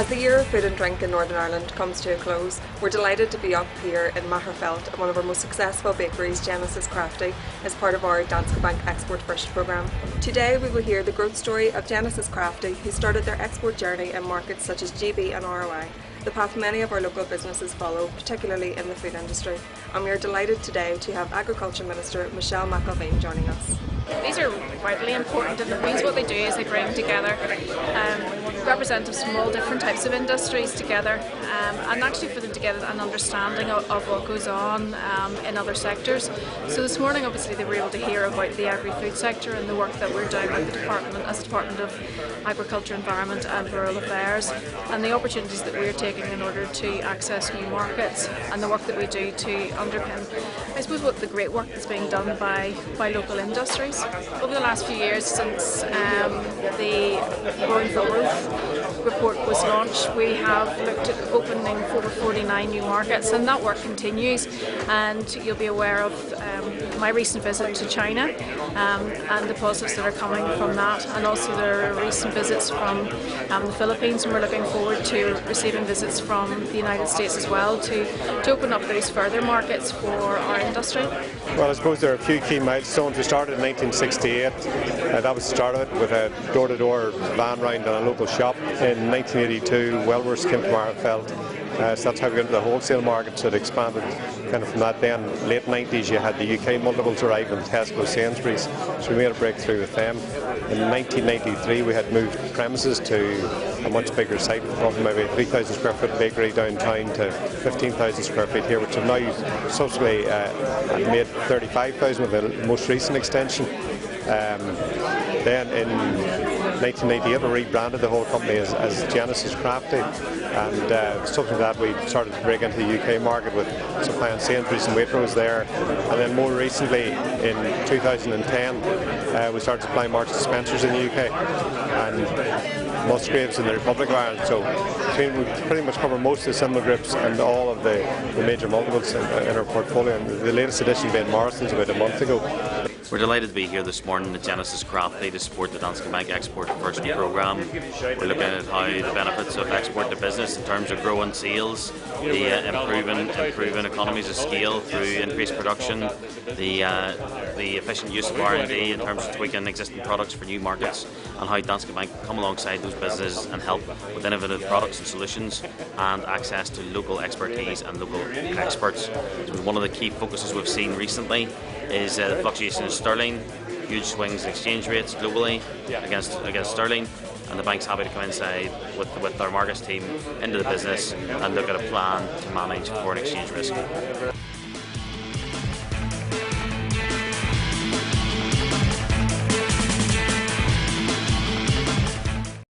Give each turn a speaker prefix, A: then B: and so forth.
A: As the year of food and drink in Northern Ireland comes to a close, we're delighted to be up here in Magherafelt at one of our most successful bakeries, Genesis Crafty, as part of our Danske Bank Export First programme. Today we will hear the growth story of Genesis Crafty, who started their export journey in markets such as GB and ROI, the path many of our local businesses follow, particularly in the food industry. And we are delighted today to have Agriculture Minister Michelle McElveen joining us.
B: These are vitally important, and it means what they do is they bring together representatives from all different types of industries together, and actually for them to get an understanding of what goes on in other sectors. So this morning obviously they were able to hear about the agri-food sector and the work that we're doing with the department as Department of Agriculture, Environment and Rural Affairs, and the opportunities that we're taking in order to access new markets, and the work that we do to underpin, I suppose, what the great work that's being done by local industries. Over the last few years, since the Growing for Growth report was launched, we have looked at opening over 49 new markets, and that work continues. And you'll be aware of my recent visit to China and the positives that are coming from that, and also there are recent visits from the Philippines, and we're looking forward to receiving visits from the United States as well to open up those further markets for our industry.
C: Well, I suppose there are a few key milestones. We started in 1968. That was started with a door-to-door van round in a local shop. In 1982, Wellworths came to Magherafelt. So that's how we got into the wholesale market, so it expanded kind of from that. Then late 90s you had the UK multiples arrive in Tesco, Sainsbury's, so we made a breakthrough with them. In 1993 we had moved premises to a much bigger site, from maybe a 3,000 square foot bakery downtown to 15,000 square feet here, which have now subsequently made 35,000 with the most recent extension. Then in 1998 we rebranded the whole company as Genesis Crafty, and something that we started to break into the UK market with supplying Sainsbury's and Waitrose there, and then more recently in 2010 we started supplying Marks and Spencers in the UK and Musgraves in the Republic of Ireland. So we pretty much cover most of the cinema groups and all of the major multiples in our portfolio, and the latest edition being Morrison's about a month ago.
D: We're delighted to be here this morning at Genesis Crafty to support the Danske Bank Export First programme. We're looking at how the benefits of export to business in terms of growing sales, the improving economies of scale through increased production, the efficient use of R&D in terms of tweaking existing products for new markets, and how Danske Bank come alongside those businesses and help with innovative products and solutions and access to local expertise and local experts. So one of the key focuses we've seen recently is the fluctuation in sterling, huge swings in exchange rates globally against sterling, and the bank's happy to come inside with our markets team into the business and look at a plan to manage foreign exchange risk.